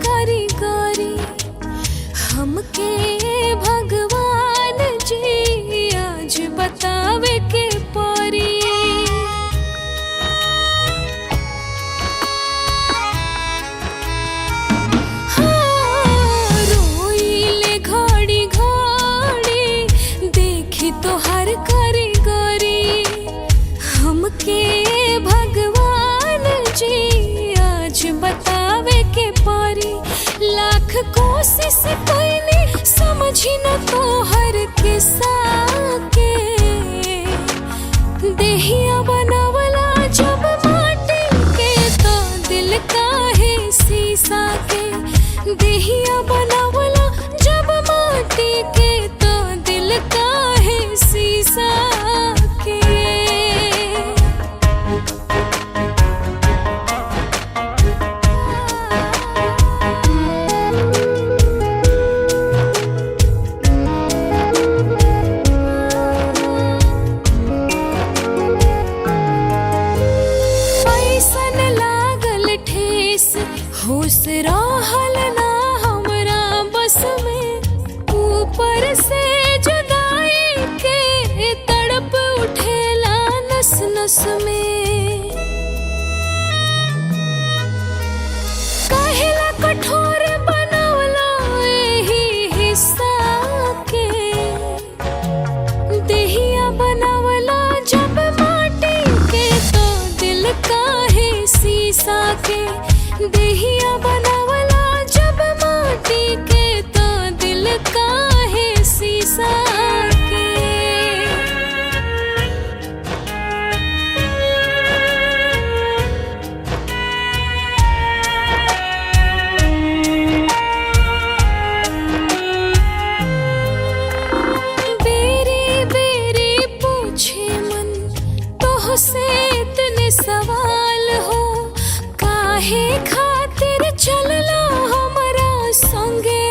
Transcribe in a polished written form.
कारीगरी हमके भगवान जी आज बतावे के परी। हाँ, रोइले घड़ी घड़ी देखी तोहर कारीगरी हमके भगवान जी आज बतावे के परी। लाख कोशिश कईनी समझी न तोहर किस्सा के। देहिया बनावला जब माटी के तो दिल काहे शीशा के। देहिया बनावला जब माटी के तो दिल काहे शीशा के। होश रहल ना हमरा बस में ऊपर से जुदाई के तड़प उठेला नस नस में। काहेला कठोर बनवला एही हिस्सा के। देहिया बनावला जब माटी के तो दिल काहे शीशा के। देहिया बनावला जब माटी के तो दिल काहे शीशा के। बेरी बेरी पूछे मन तोहसे इतने सवाल हो। काहे खातिर चलला हमरा संगे